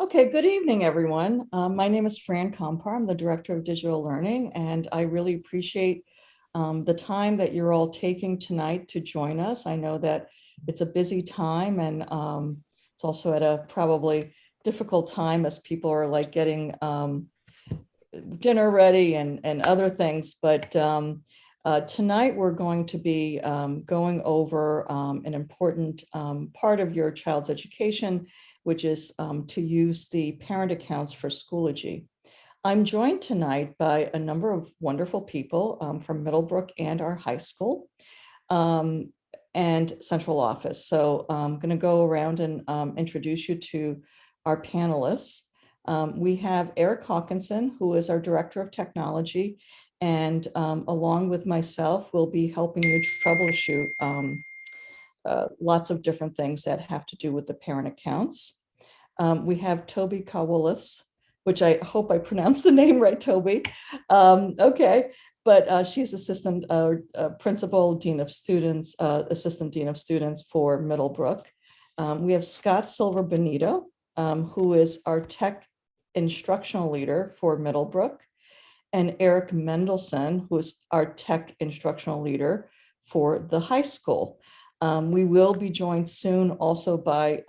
Okay, good evening, everyone. My name is Fran Compar. I'm the Director of Digital Learning, and I really appreciate the time that you're all taking tonight to join us. I know that it's a busy time, and it's also at a probably difficult time as people are like getting dinner ready and other things. But tonight we're going to be going over an important part of your child's education, which is to use the parent accounts for Schoology. I'm joined tonight by a number of wonderful people from Middlebrook and our high school um, and central office. So I'm going to go around and introduce you to our panelists. We have Eric Hawkinson, who is our Director of Technology, and along with myself, will be helping you troubleshoot lots of different things that have to do with the parent accounts. We have Toby Kawalis, which I hope I pronounced the name right, Toby. Okay, but she's assistant principal, dean of students, assistant dean of students for Middlebrook. We have Scott Silver Benito, who is our tech instructional leader for Middlebrook, and Eric Mendelson, who is our tech instructional leader for the high school. We will be joined soon also by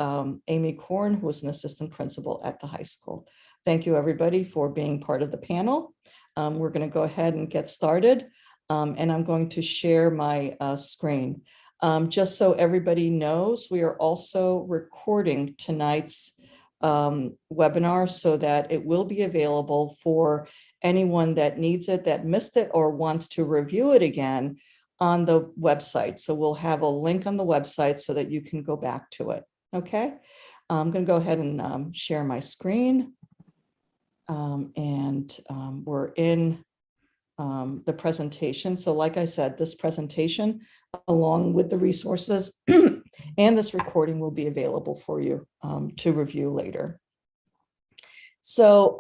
Amy Korn, who is an assistant principal at the high school. Thank you, everybody, for being part of the panel. We're going to go ahead and get started, and I'm going to share my screen. Just so everybody knows, we are also recording tonight's webinar so that it will be available for anyone that needs it, that missed it, or wants to review it again on the website. So we'll have a link on the website so that you can go back to it. Okay, I'm going to go ahead and share my screen. We're in the presentation. So like I said, this presentation, along with the resources and this recording, will be available for you to review later. So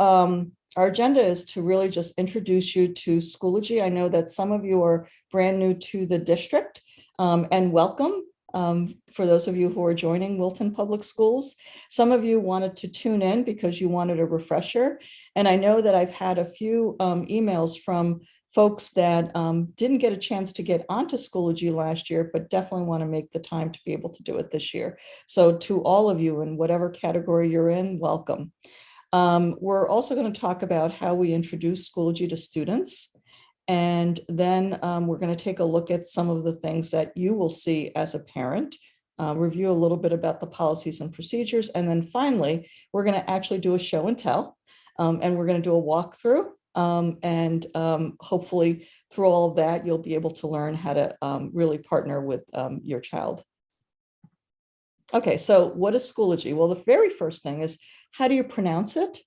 our agenda is to really just introduce you to Schoology. I know that some of you are brand new to the district, and welcome. For those of you who are joining Wilton Public Schools, some of you wanted to tune in because you wanted a refresher. And I know that I've had a few emails from folks that didn't get a chance to get onto Schoology last year, but definitely want to make the time to be able to do it this year. So to all of you, in whatever category you're in, welcome. We're also going to talk about how we introduce Schoology to students. And then we're going to take a look at some of the things that you will see as a parent, review a little bit about the policies and procedures. And then finally, we're going to actually do a show and tell. And we're going to do a walkthrough. Hopefully through all of that, you'll be able to learn how to really partner with your child. Okay, so what is Schoology? Well, the very first thing is, how do you pronounce it?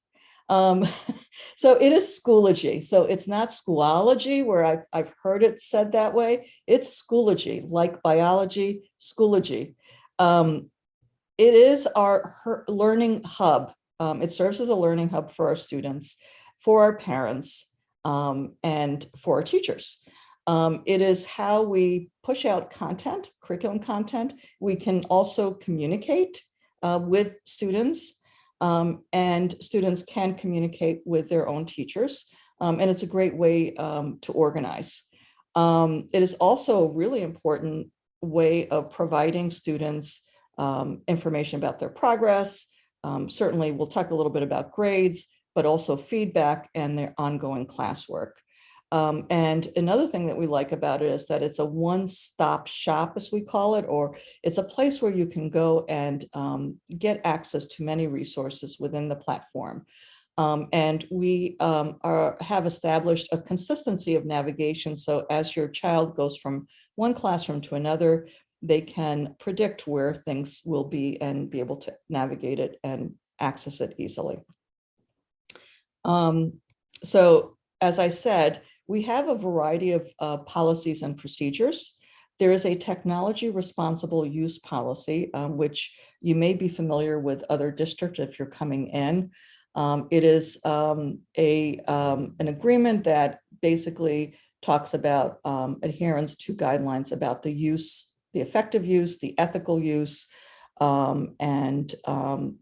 So it is Schoology. So it's not Schoology, where I've heard it said that way. It's Schoology, like biology, Schoology. It is our learning hub. It serves as a learning hub for our students, for our parents, and for our teachers. It is how we push out content, curriculum content. We can also communicate with students, and students can communicate with their own teachers. And it's a great way to organize. It is also a really important way of providing students information about their progress. Certainly, we'll talk a little bit about grades, but also feedback and their ongoing classwork. And another thing that we like about it is that it's a one-stop shop, as we call it, or it's a place where you can go and get access to many resources within the platform. And we have established a consistency of navigation. So as your child goes from one classroom to another, they can predict where things will be and be able to navigate it and access it easily. So as I said, we have a variety of policies and procedures. There is a technology responsible use policy, which you may be familiar with other districts if you're coming in. It is an agreement that basically talks about adherence to guidelines about the use, the effective use, the ethical use and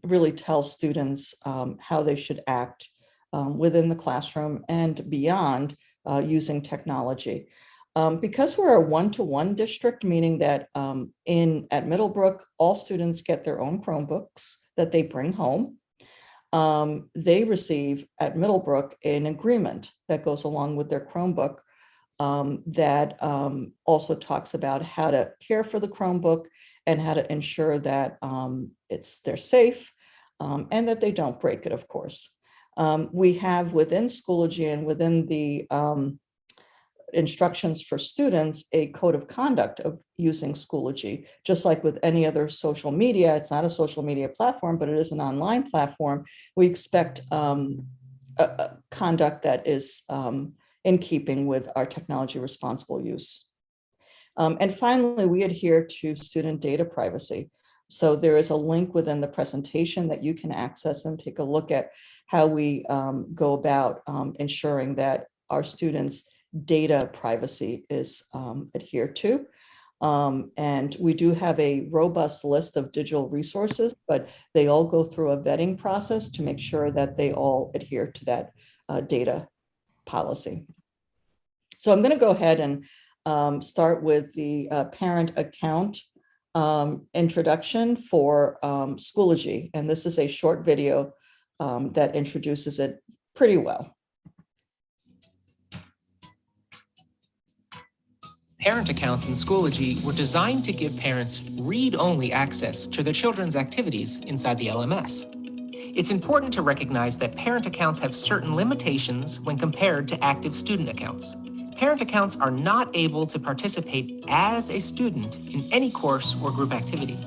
really tell students how they should act within the classroom and beyond using technology. Because we're a one-to-one district, meaning that at Middlebrook, all students get their own Chromebooks that they bring home. They receive at Middlebrook an agreement that goes along with their Chromebook that also talks about how to care for the Chromebook and how to ensure that they're safe and that they don't break it, of course. We have within Schoology and within the instructions for students a code of conduct of using Schoology. Just like with any other social media, it's not a social media platform, but it is an online platform. We expect a conduct that is in keeping with our technology responsible use. And finally, we adhere to student data privacy. So there is a link within the presentation that you can access and take a look at how we go about ensuring that our students' data privacy is adhered to. And we do have a robust list of digital resources, but they all go through a vetting process to make sure that they all adhere to that data policy. So I'm going to go ahead and start with the parent account introduction for Schoology. And this is a short video that introduces it pretty well. Parent accounts in Schoology were designed to give parents read-only access to their children's activities inside the LMS. It's important to recognize that parent accounts have certain limitations when compared to active student accounts. Parent accounts are not able to participate as a student in any course or group activity.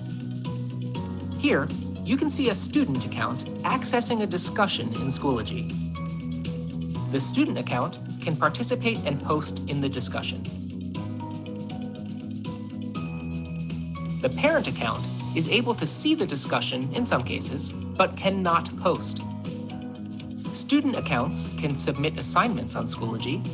Here, you can see a student account accessing a discussion in Schoology. The student account can participate and post in the discussion. The parent account is able to see the discussion in some cases, but cannot post. Student accounts can submit assignments on Schoology.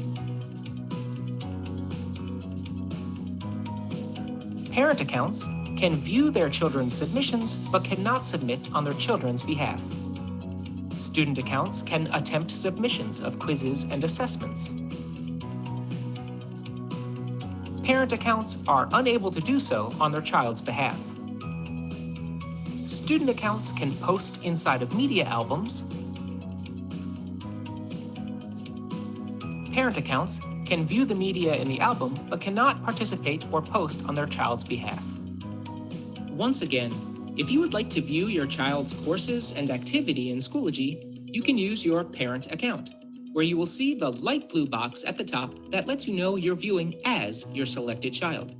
Parent accounts can view their children's submissions, but cannot submit on their children's behalf. Student accounts can attempt submissions of quizzes and assessments. Parent accounts are unable to do so on their child's behalf. Student accounts can post inside of media albums. Parent accounts can view the media in the album, but cannot participate or post on their child's behalf. Once again, if you would like to view your child's courses and activity in Schoology, you can use your parent account, where you will see the light blue box at the top that lets you know you're viewing as your selected child.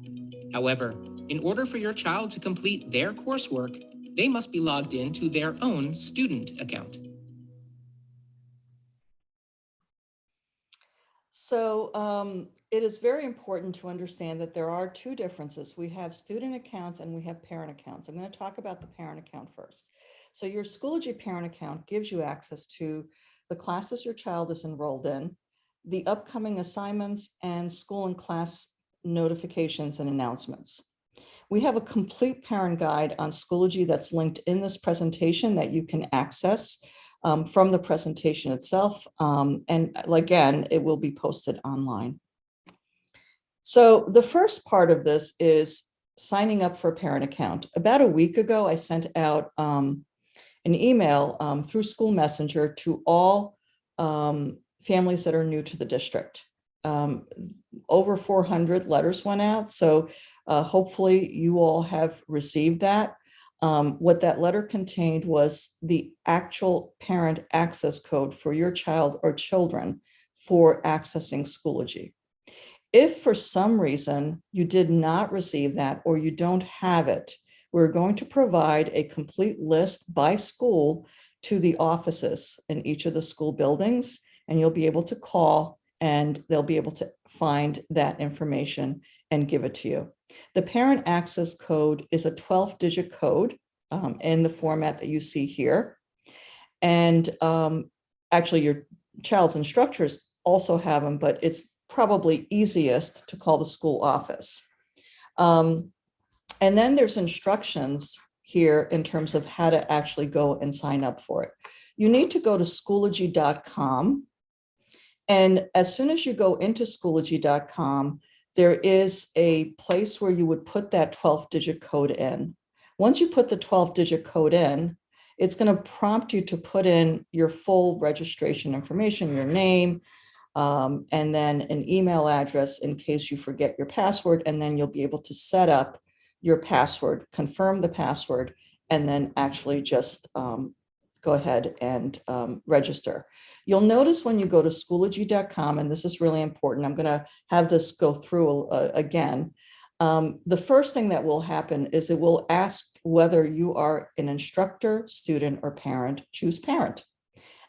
However, in order for your child to complete their coursework, they must be logged into their own student account. So it is very important to understand that there are two differences. We have student accounts and we have parent accounts. I'm going to talk about the parent account first. So your Schoology parent account gives you access to the classes your child is enrolled in, the upcoming assignments, and school and class notifications and announcements. We have a complete parent guide on Schoology that's linked in this presentation that you can access from the presentation itself. And again, it will be posted online. So the first part of this is signing up for a parent account. About a week ago, I sent out an email through School Messenger to all families that are new to the district. Over 400 letters went out, so hopefully you all have received that. What that letter contained was the actual parent access code for your child or children for accessing Schoology. If for some reason you did not receive that or you don't have it, we're going to provide a complete list by school to the offices in each of the school buildings, and you'll be able to call and they'll be able to find that information and give it to you. The parent access code is a 12-digit code in the format that you see here. And actually your child's instructors also have them, but it's probably easiest to call the school office. And then there's instructions here in terms of how to actually go and sign up for it. You need to go to Schoology.com. And as soon as you go into Schoology.com, there is a place where you would put that 12-digit code in. Once you put the 12-digit code in, it's going to prompt you to put in your full registration information, your name, and then an email address in case you forget your password, and then you'll be able to set up your password, confirm the password, and then actually just go ahead and register. You'll notice when you go to Schoology.com, and this is really important, I'm going to have this go through again. The first thing that will happen is it will ask whether you are an instructor, student, or parent. Choose parent.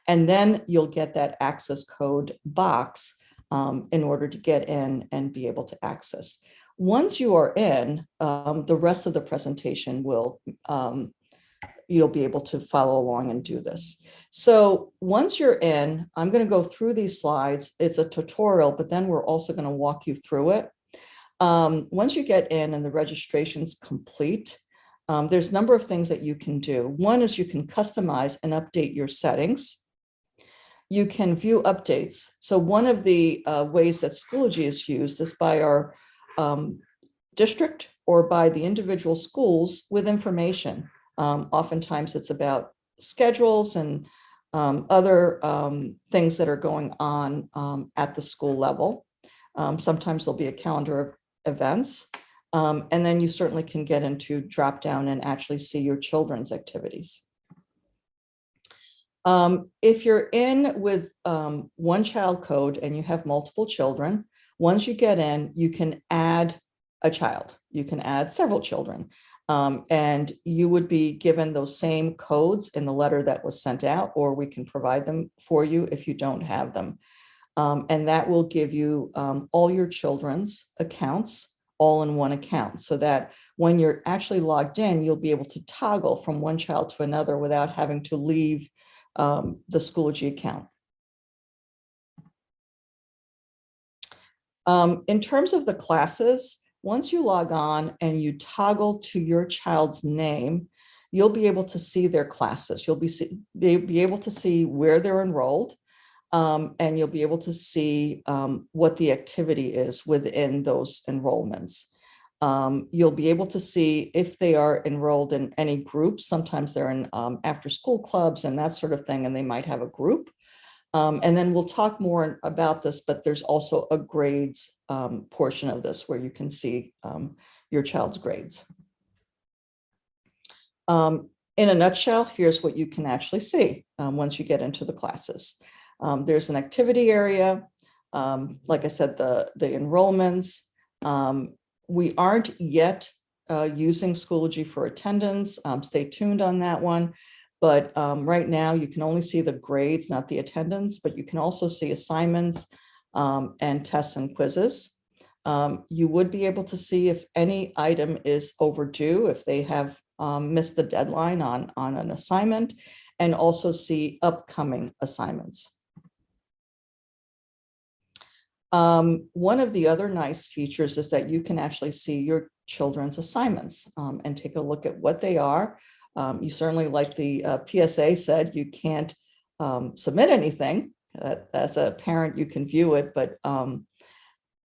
And then you'll get that access code box in order to get in and be able to access. Once you are in, the rest of the presentation will, you'll be able to follow along and do this. So once you're in, I'm going to go through these slides. It's a tutorial, but then we're also going to walk you through it. Once you get in and the registration's complete, there's a number of things that you can do. One is you can customize and update your settings. You can view updates. So one of the ways that Schoology is used is by our district or by the individual schools with information. Oftentimes it's about schedules and other things that are going on at the school level. Sometimes there'll be a calendar of events. And then you certainly can get into drop down and actually see your children's activities. If you're in with one child code and you have multiple children, once you get in, you can add a child. You can add several children. And you would be given those same codes in the letter that was sent out, or we can provide them for you if you don't have them. And that will give you all your children's accounts all in one account, so that when you're actually logged in, you'll be able to toggle from one child to another without having to leave the Schoology account. In terms of the classes, once you log on and you toggle to your child's name, you'll be able to see their classes. You'll be able to see where they're enrolled, and you'll be able to see what the activity is within those enrollments. You'll be able to see if they are enrolled in any groups. Sometimes they're in after school clubs and that sort of thing, and they might have a group. And then we'll talk more about this, but there's also a grades portion of this where you can see your child's grades. In a nutshell, here's what you can actually see once you get into the classes. There's an activity area. Like I said, the enrollments. We aren't yet using Schoology for attendance. Stay tuned on that one. But right now you can only see the grades, not the attendance, but you can also see assignments and tests and quizzes. You would be able to see if any item is overdue, if they have missed the deadline on an assignment, and also see upcoming assignments. One of the other nice features is that you can actually see your children's assignments and take a look at what they are. You certainly, like the PSA said, you can't submit anything. As a parent, you can view it, but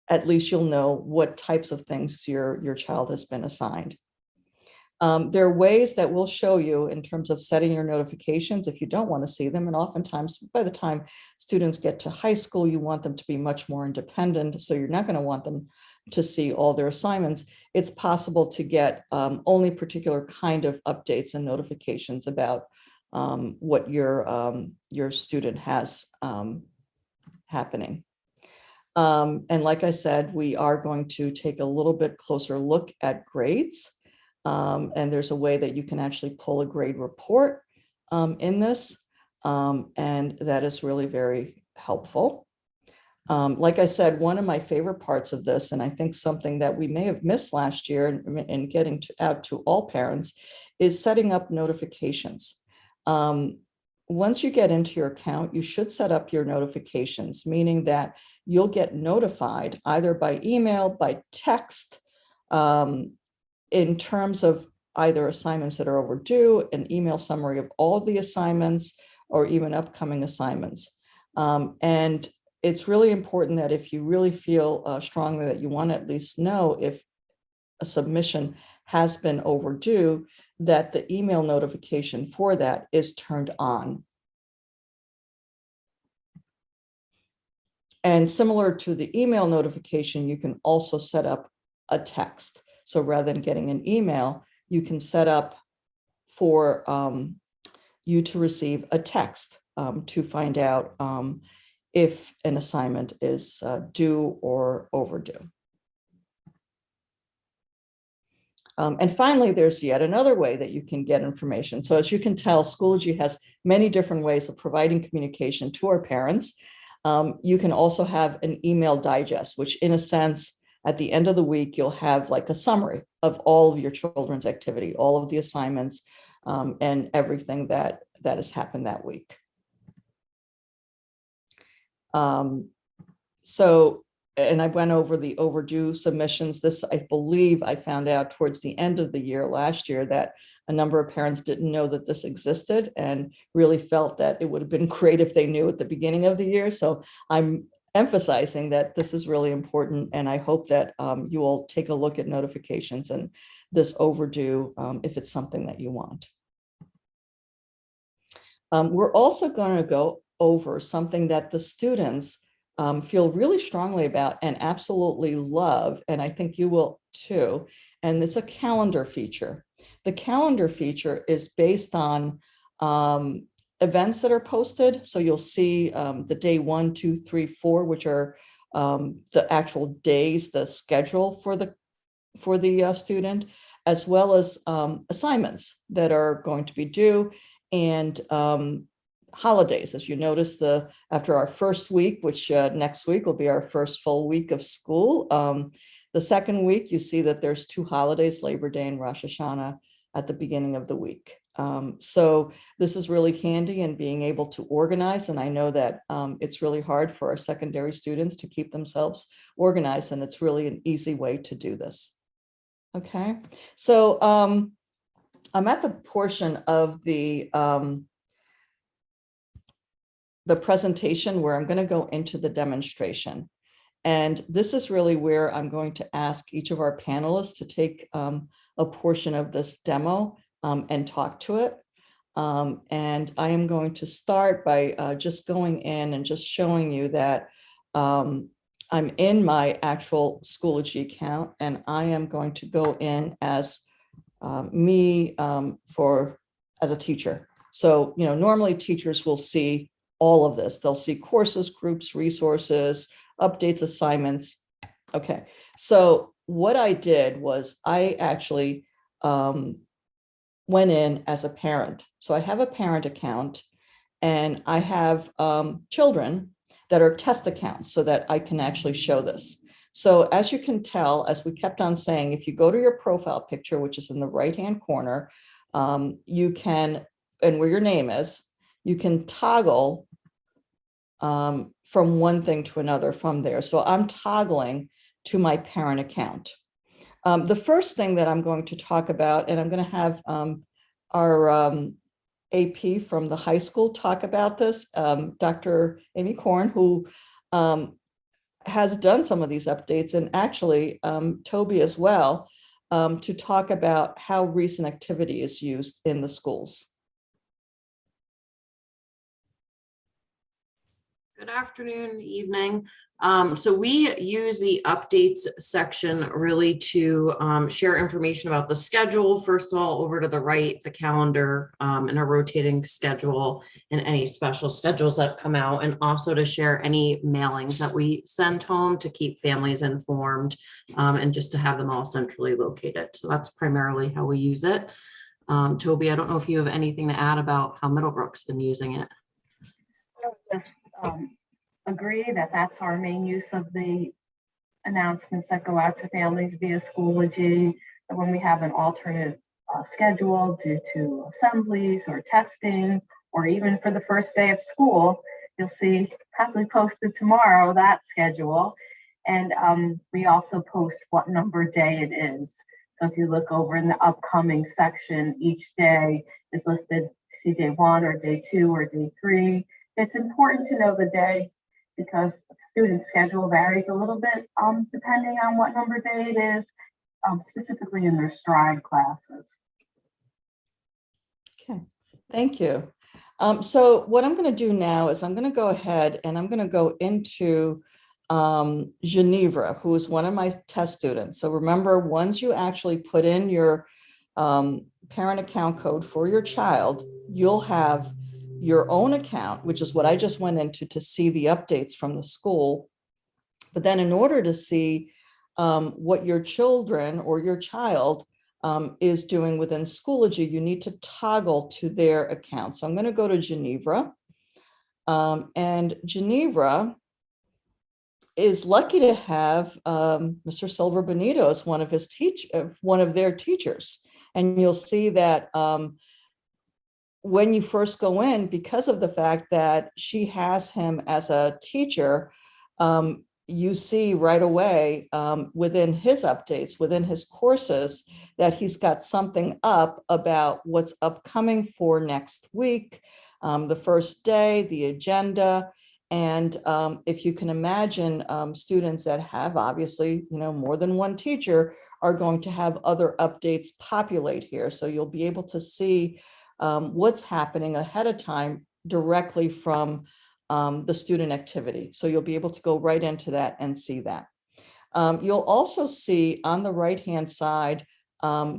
at least you'll know what types of things your child has been assigned. There are ways that we'll show you in terms of setting your notifications if you don't want to see them. And oftentimes, by the time students get to high school, you want them to be much more independent. So you're not going to want them to see all their assignments. It's possible to get only particular kind of updates and notifications about what your student has happening. And like I said, we are going to take a little bit closer look at grades. And there's a way that you can actually pull a grade report in this. And that is really very helpful. Like I said, one of my favorite parts of this, and I think something that we may have missed last year in getting out to all parents, is setting up notifications. Once you get into your account, you should set up your notifications, meaning that you'll get notified either by email, by text, in terms of either assignments that are overdue, an email summary of all of the assignments, or even upcoming assignments. And it's really important that if you really feel strongly that you want to at least know if a submission has been overdue, that the email notification for that is turned on. And similar to the email notification, you can also set up a text. So rather than getting an email, you can set up for you to receive a text to find out if an assignment is due or overdue. And finally, there's yet another way that you can get information. So as you can tell, Schoology has many different ways of providing communication to our parents. You can also have an email digest, which in a sense, at the end of the week, you'll have like a summary of all of your children's activity, all of the assignments, and everything that has happened that week. And I went over the overdue submissions. This, I believe I found out towards the end of the year last year that a number of parents didn't know that this existed and really felt that it would have been great if they knew at the beginning of the year. So I'm emphasizing that this is really important. And I hope that you will take a look at notifications and this overdue if it's something that you want. We're also going to go over something that the students feel really strongly about and absolutely love, and I think you will too, and it's a calendar feature. The calendar feature is based on events that are posted. So you'll see the day 1, 2, 3, 4, which are the actual days, the schedule for the student, as well as assignments that are going to be due, and holidays. As you notice, after our first week, which next week will be our first full week of school, the second week, you see that there's 2 holidays, Labor Day and Rosh Hashanah, at the beginning of the week. So this is really handy in being able to organize. And I know that it's really hard for our secondary students to keep themselves organized, and it's really an easy way to do this. Okay, so I'm at the portion of the presentation where I'm going to go into the demonstration. And this is really where I'm going to ask each of our panelists to take a portion of this demo and talk to it. And I am going to start by just going in and just showing you that I'm in my actual Schoology account, and I am going to go in as me as a teacher. So, normally teachers will see all of this. They'll see courses, groups, resources, updates, assignments. Okay, so what I did was I actually went in as a parent. So I have a parent account, and I have children that are test accounts so that I can actually show this. So as you can tell, as we kept on saying, if you go to your profile picture, which is in the right-hand corner, you can, and where your name is, you can toggle from one thing to another from there. So I'm toggling to my parent account. The first thing that I'm going to talk about, and I'm going to have our AP from the high school talk about this, Dr. Amy Korn, who has done some of these updates, and actually Toby as well, to talk about how recent activity is used in the schools. Good afternoon, evening. So we use the updates section really to share information about the schedule. First of all, over to the right, the calendar and a rotating schedule and any special schedules that come out, and also to share any mailings that we send home to keep families informed and just to have them all centrally located. So that's primarily how we use it. Toby, I don't know if you have anything to add about how Middlebrook's been using it. Agree that that's our main use of the announcements that go out to families via Schoology. And when we have an alternate schedule due to assemblies or testing, or even for the first day of school, you'll see probably posted tomorrow that schedule. And we also post what number day it is. So if you look over in the upcoming section, each day is listed, see day 1 or day 2 or day 3. It's important to know the day because student schedule varies a little bit depending on what number day it is, specifically in their stride classes. Okay, thank you. So what I'm going to do now is I'm going to go ahead and I'm going to go into Geneva, who is one of my test students. So remember, once you actually put in your parent account code for your child, you'll have your own account, which is what I just went into to see the updates from the school. But then in order to see what your children or your child is doing within Schoology, you need to toggle to their account. So I'm going to go to Geneva. And Geneva is lucky to have Mr. Silver Benito as one of their teachers. And you'll see that when you first go in, because of the fact that she has him as a teacher, you see right away within his updates, within his courses, that he's got something up about what's upcoming for next week, the first day, the agenda. And if you can imagine, students that have obviously, more than one teacher are going to have other updates populate here. So you'll be able to see what's happening ahead of time directly from the student activity. So you'll be able to go right into that and see that. You'll also see on the right-hand side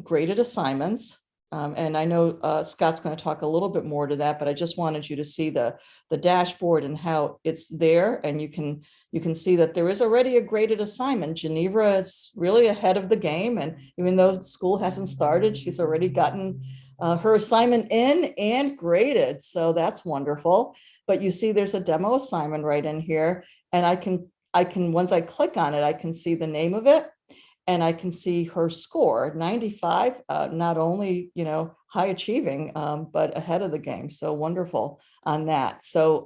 graded assignments. And I know Scott's going to talk a little bit more to that, but I just wanted you to see the dashboard and how it's there. And you can see that there is already a graded assignment. Geneva is really ahead of the game. And even though school hasn't started, she's already gotten her assignment in and graded. So that's wonderful. But you see there's a demo assignment right in here. And I can, once I click on it, I can see the name of it. And I can see her score, 95, not only, high achieving, but ahead of the game. So wonderful on that. So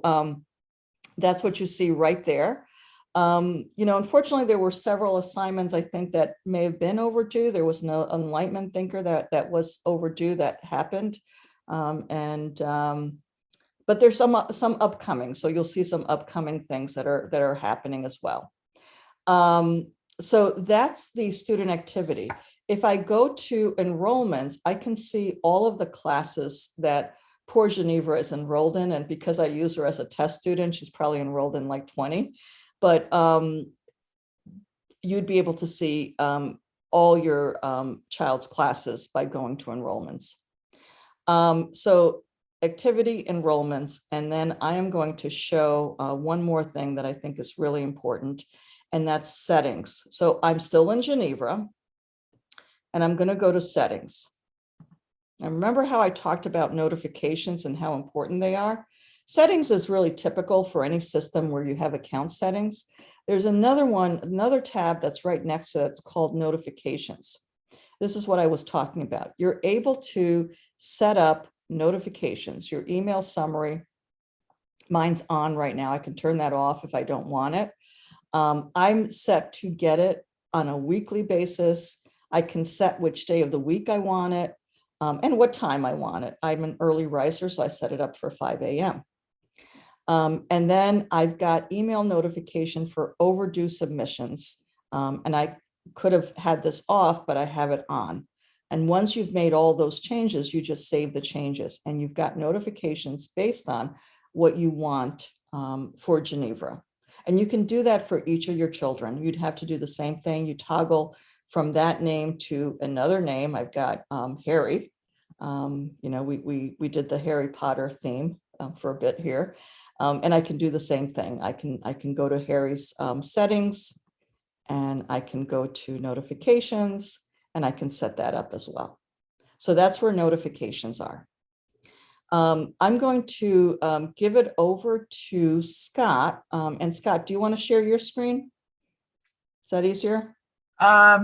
that's what you see right there. Unfortunately, there were several assignments, I think, that may have been overdue. There was an enlightenment thinker that was overdue that happened. But there's some upcoming. So you'll see some upcoming things that are happening as well. So that's the student activity. If I go to enrollments, I can see all of the classes that poor Geneva is enrolled in. And because I use her as a test student, she's probably enrolled in like 20. But you'd be able to see all your child's classes by going to enrollments. So activity enrollments, and then I am going to show one more thing that I think is really important, and that's settings. So I'm still in Geneva, and I'm going to go to settings. And remember how I talked about notifications and how important they are? Settings is really typical for any system where you have account settings. There's another tab that's right next to it. It's called notifications. This is what I was talking about. You're able to set up notifications, your email summary. Mine's on right now. I can turn that off if I don't want it. I'm set to get it on a weekly basis. I can set which day of the week I want it and what time I want it. I'm an early riser, so I set it up for 5 a.m. And then I've got email notification for overdue submissions. And I could have had this off, but I have it on. And once you've made all those changes, you just save the changes and you've got notifications based on what you want for Geneva. And you can do that for each of your children. You'd have to do the same thing. You toggle from that name to another name. I've got Harry. We did the Harry Potter theme for a bit here. And I can do the same thing. I can go to Harry's settings, and I can go to notifications, and I can set that up as well. So that's where notifications are. I'm going to give it over to Scott. And Scott, do you want to share your screen? Is that easier?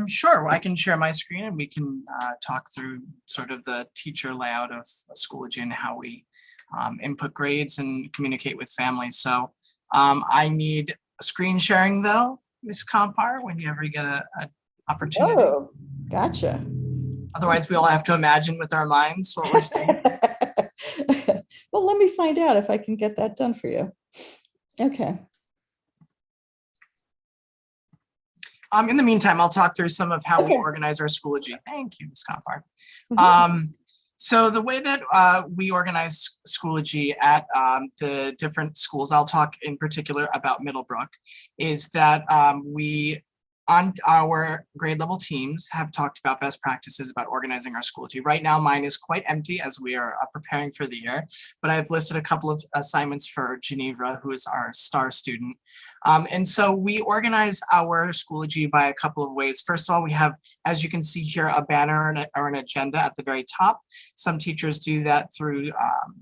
Sure. Well, I can share my screen and we can talk through sort of the teacher layout of Schoology and how we input grades and communicate with families. So I need screen sharing though, Ms. Compar, whenever you get an opportunity. Oh, gotcha. Otherwise, we all have to imagine with our minds what we're seeing. Well, let me find out if I can get that done for you. Okay. In the meantime, I'll talk through some of how we Okay. organize our Schoology. Thank you, Ms. Confar. Mhm. So the way that we organize Schoology at the different schools, I'll talk in particular about Middlebrook, is that we, on our grade level teams, have talked about best practices about organizing our Schoology. Right now, mine is quite empty as we are preparing for the year, but I've listed a couple of assignments for Geneva, who is our star student. And so we organize our Schoology by a couple of ways. First of all, we have, as you can see here, a banner or an agenda at the very top. Some teachers do that through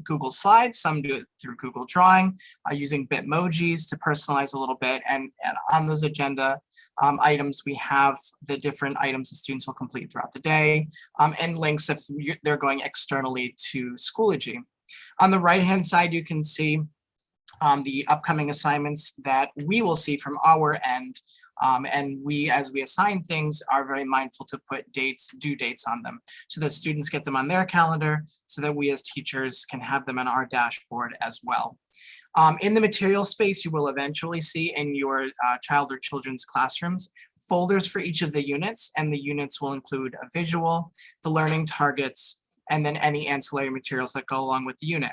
Google Slides, some do it through Google Drawing, using Bitmojis to personalize a little bit. And on those agenda items, we have the different items that students will complete throughout the day, and links if they're going externally to Schoology. On the right-hand side, you can see the upcoming assignments that we will see from our end. And we, as we assign things, are very mindful to put due dates on them so that students get them on their calendar so that we as teachers can have them on our dashboard as well. In the material space, you will eventually see in your child or children's classrooms folders for each of the units, and the units will include a visual, the learning targets, and then any ancillary materials that go along with the unit.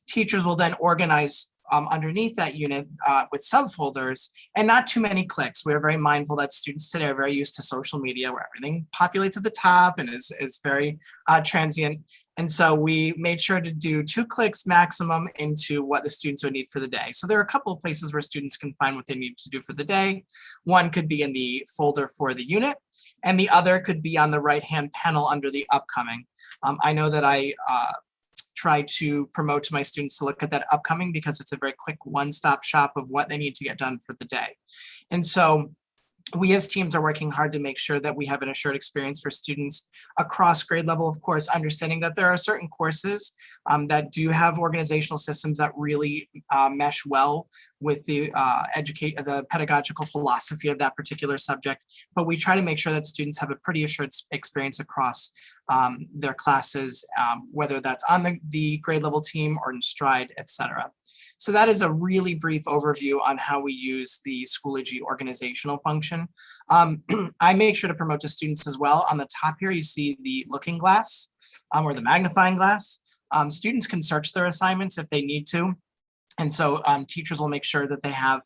Teachers will then organize underneath that unit with subfolders and not too many clicks. We're very mindful that students today are very used to social media where everything populates at the top and is very transient. And so we made sure to do 2 clicks maximum into what the students would need for the day. So there are a couple of places where students can find what they need to do for the day. One could be in the folder for the unit, and the other could be on the right-hand panel under the upcoming. I know that I try to promote to my students to look at that upcoming because it's a very quick one-stop shop of what they need to get done for the day. And so we as teams are working hard to make sure that we have an assured experience for students across grade level, of course, understanding that there are certain courses that do have organizational systems that really mesh well with the pedagogical philosophy of that particular subject. But we try to make sure that students have a pretty assured experience across their classes, whether that's on the grade level team or in Stride, et cetera. So that is a really brief overview on how we use the Schoology organizational function. I make sure to promote to students as well. On the top here, you see the looking glass or the magnifying glass. Students can search their assignments if they need to. And so teachers will make sure that they have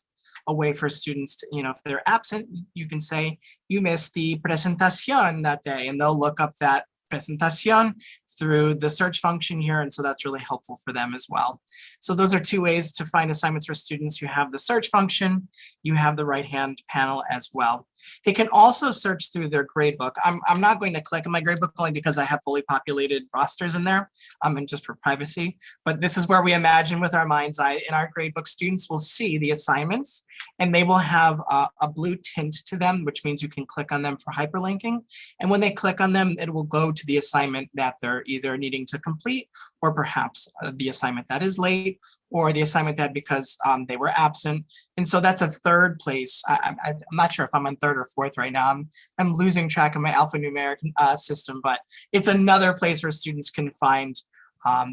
a way for students to, if they're absent, you can say, you missed the presentación that day, and they'll look up that presentación through the search function here. And so that's really helpful for them as well. So those are 2 ways to find assignments for students. You have the search function, you have the right-hand panel as well. They can also search through their gradebook. I'm not going to click on my gradebook only because I have fully populated rosters in there and just for privacy. But this is where we imagine with our mind's eye. In our gradebook, students will see the assignments and they will have a blue tint to them, which means you can click on them for hyperlinking. And when they click on them, it will go to the assignment that they're either needing to complete, or perhaps the assignment that is late, or the assignment that because they were absent. And so that's a third place. I'm not sure if I'm on 3rd or 4th right now. I'm losing track of my alphanumeric system, but it's another place where students can find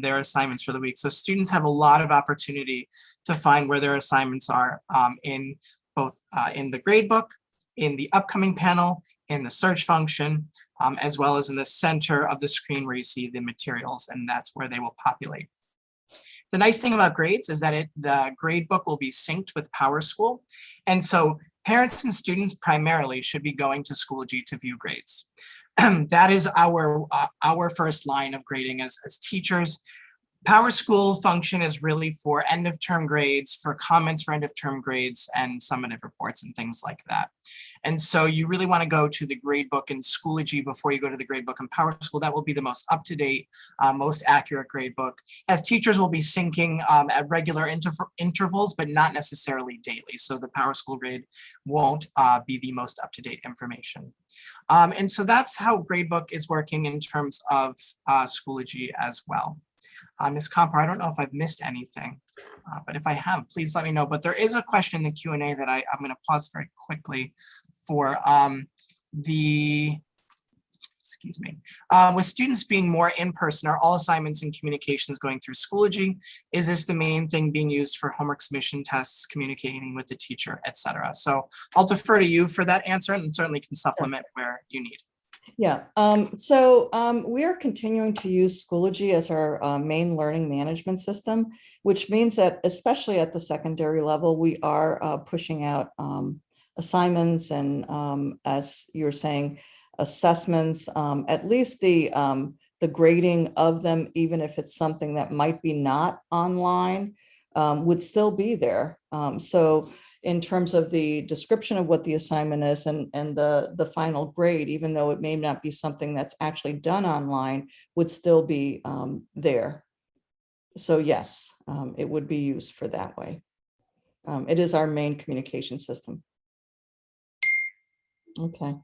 their assignments for the week. So students have a lot of opportunity to find where their assignments are in both in the gradebook, in the upcoming panel, in the search function, as well as in the center of the screen where you see the materials, and that's where they will populate. The nice thing about grades is that the gradebook will be synced with PowerSchool. And so parents and students primarily should be going to Schoology to view grades. That is our first line of grading as teachers. PowerSchool function is really for end of term grades, for comments for end of term grades, and summative reports and things like that. And so you really want to go to the gradebook in Schoology before you go to the gradebook in PowerSchool. That will be the most up-to-date, most accurate gradebook, as teachers will be syncing at regular intervals, but not necessarily daily. So the PowerSchool grade won't be the most up-to-date information. And so that's how gradebook is working in terms of Schoology as well. Ms. Compar, I don't know if I've missed anything, but if I have, please let me know. But there is a question in the Q&A that I'm going to pause very quickly for. excuse me. With students being more in person, are all assignments and communications going through Schoology? Is this the main thing being used for homework submission, tests, communicating with the teacher, etc.? So I'll defer to you for that answer and certainly can supplement where you need. Yeah, we are continuing to use Schoology as our main learning management system, which means that especially at the secondary level, we are pushing out assignments and, as you're saying, assessments, at least the grading of them, even if it's something that might be not online, would still be there. So in terms of the description of what the assignment is and the final grade, even though it may not be something that's actually done online, would still be there. So yes, it would be used for that way. It is our main communication system. Okay.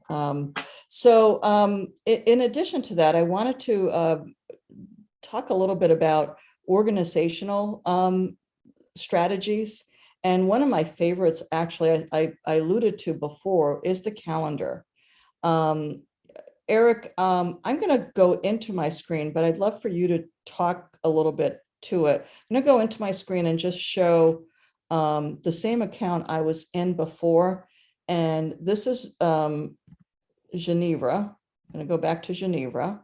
In addition to that, I wanted to talk a little bit about organizational strategies. And one of my favorites, actually, I alluded to before, is the calendar. Eric, I'm going to go into my screen, but I'd love for you to talk a little bit to it. I'm going to go into my screen and just show the same account I was in before. And this is Geneva. I'm going to go back to Geneva.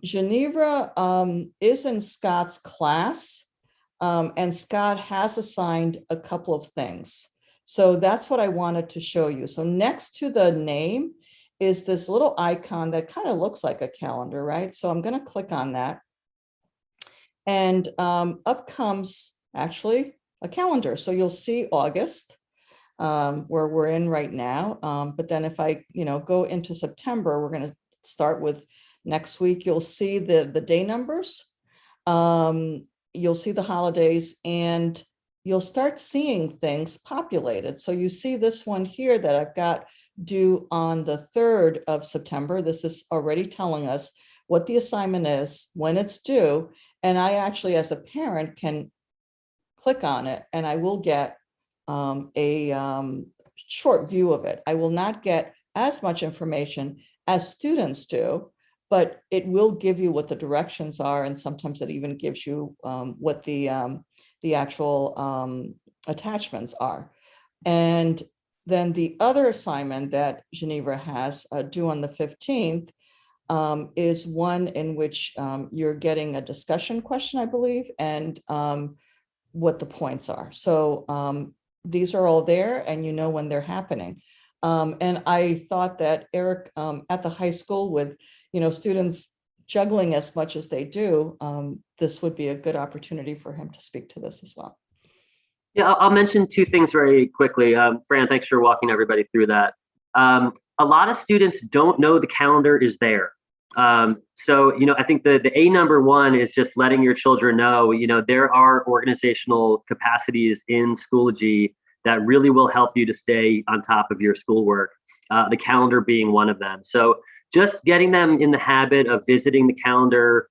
Geneva is in Scott's class. And Scott has assigned a couple of things. So that's what I wanted to show you. So next to the name is this little icon that kind of looks like a calendar, right? So I'm going to click on that. And up comes actually a calendar. So you'll see August, where we're in right now. But then if I, go into September, we're going to start with next week. You'll see the day numbers. You'll see the holidays, and you'll start seeing things populated. So you see this one here that I've got due on the 3rd of September. This is already telling us what the assignment is, when it's due. And I actually, as a parent, can click on it and I will get a short view of it. I will not get as much information as students do, but it will give you what the directions are. And sometimes it even gives you what the actual attachments are. And then the other assignment that Geneva has due on the 15th is one in which you're getting a discussion question, I believe, and what the points are. So these are all there and you know when they're happening. And I thought that Eric, at the high school with students juggling as much as they do, this would be a good opportunity for him to speak to this as well. Yeah, I'll mention two things very quickly. Fran, thanks for walking everybody through that. A lot of students don't know the calendar is there. So, I think the A number one is just letting your children know, there are organizational capacities in Schoology that really will help you to stay on top of your schoolwork, the calendar being one of them. So just getting them in the habit of visiting the calendar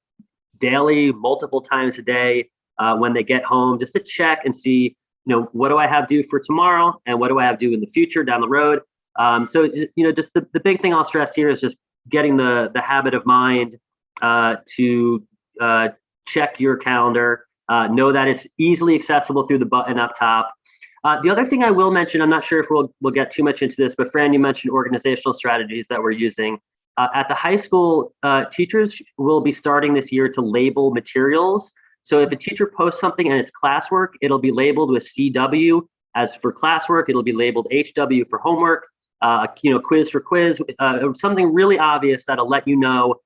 daily, multiple times a day, when they get home, just to check and see, what do I have due for tomorrow and what do I have due in the future down the road? So, just the big thing I'll stress here is just getting the habit of mind to check your calendar, know that it's easily accessible through the button up top. The other thing I will mention, I'm not sure if we'll get too much into this, but Fran, you mentioned organizational strategies that we're using. At the high school, teachers will be starting this year to label materials. So if a teacher posts something and it's classwork, it'll be labeled with CW. As for classwork, it'll be labeled HW for homework. Quiz for quiz, something really obvious that'll let you know,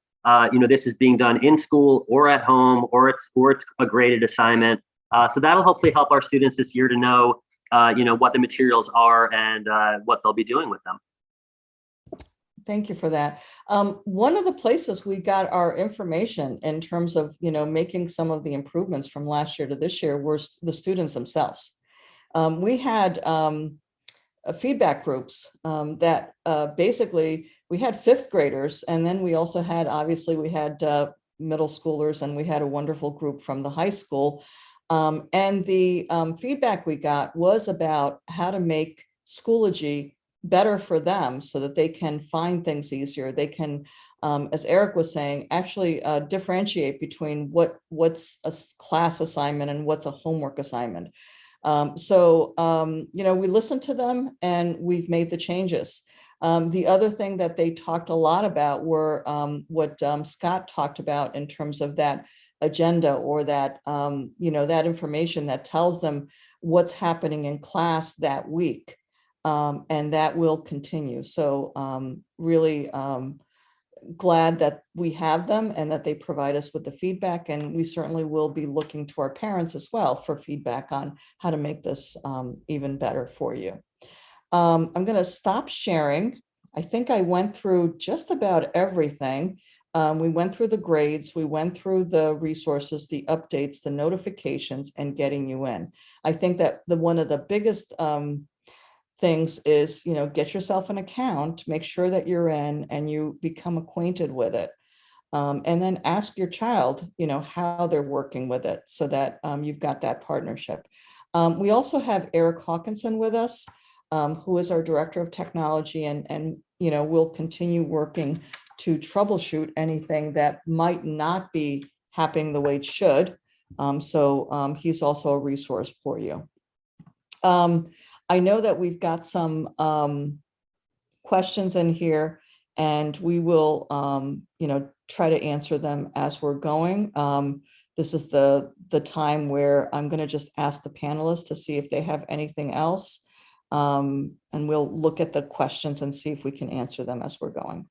this is being done in school or at home, or it's a graded assignment. So that'll hopefully help our students this year to know, what the materials are and what they'll be doing with them. Thank you for that. One of the places we got our information in terms of, making some of the improvements from last year to this year were the students themselves. We had feedback groups that basically we had 5th graders, and then we also had, obviously we had middle schoolers, and we had a wonderful group from the high school. And the feedback we got was about how to make Schoology better for them so that they can find things easier. They can as Eric was saying, actually differentiate between what's a class assignment and what's a homework assignment. We listened to them and we've made the changes. The other thing that they talked a lot about were what Scott talked about in terms of that agenda, or that, that information that tells them what's happening in class that week. And that will continue. So really glad that we have them and that they provide us with the feedback. And we certainly will be looking to our parents as well for feedback on how to make this even better for you. I'm going to stop sharing. I think I went through just about everything. We went through the grades, we went through the resources, the updates, the notifications, and getting you in. I think that one of the biggest things is, get yourself an account, make sure that you're in and you become acquainted with it. And then ask your child, how they're working with it, so that you've got that partnership. We also have Eric Hawkinson with us, who is our director of technology, and we'll continue working to troubleshoot anything that might not be happening the way it should. He's also a resource for you. I know that we've got some questions in here, and we will, try to answer them as we're going. This is the time where I'm going to just ask the panelists to see if they have anything else. And we'll look at the questions and see if we can answer them as we're going.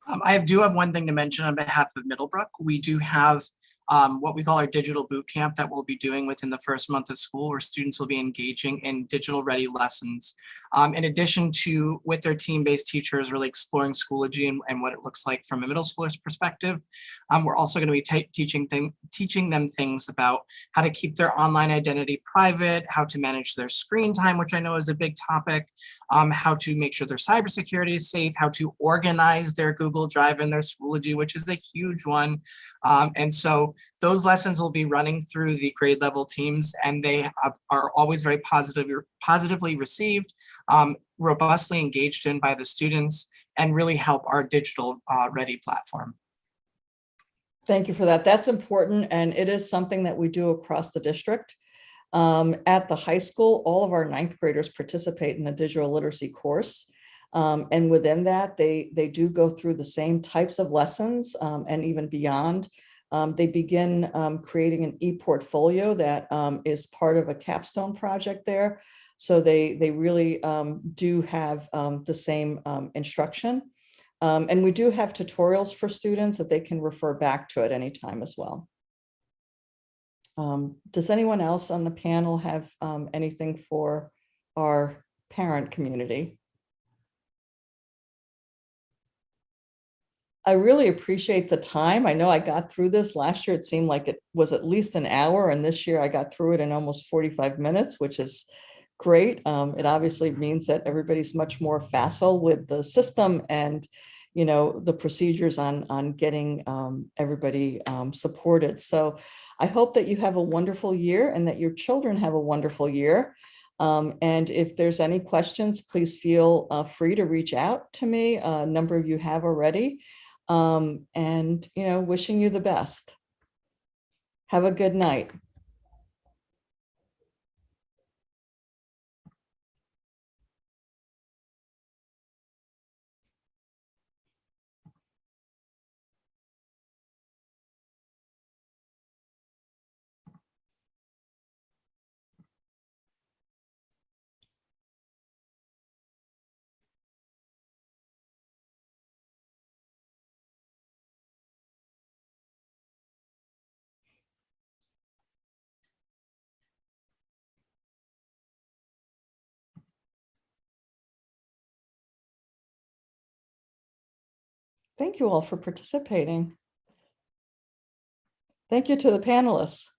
I do have one thing to mention on behalf of Middlebrook. We do have what we call our digital boot camp that we'll be doing within the first month of school, where students will be engaging in digital ready lessons. In addition to, with their team-based teachers, really exploring Schoology and what it looks like from a middle schooler's perspective. We're also going to be teaching them things about how to keep their online identity private, how to manage their screen time, which I know is a big topic, how to make sure their cybersecurity is safe, how to organize their Google Drive and their Schoology, which is a huge one. And so those lessons will be running through the grade level teams, and they are always very positively received, robustly engaged in by the students, and really help our digital ready platform. Thank you for that. That's important. And it is something that we do across the district. At the high school, all of our ninth graders participate in a digital literacy course. And within that, they do go through the same types of lessons, and even beyond. They begin creating an e-portfolio that is part of a capstone project there. So they really do have the same instruction. And we do have tutorials for students that they can refer back to at any time as well. Does anyone else on the panel have anything for our parent community? I really appreciate the time. I know I got through this last year. It seemed like it was at least an hour, and this year I got through it in almost 45 minutes, which is great. It obviously means that everybody's much more facile with the system and, the procedures on getting everybody supported. So I hope that you have a wonderful year and that your children have a wonderful year. And if there's any questions, please feel free to reach out to me. A number of you have already. And wishing you the best. Have a good night. Thank you all for participating. Thank you to the panelists.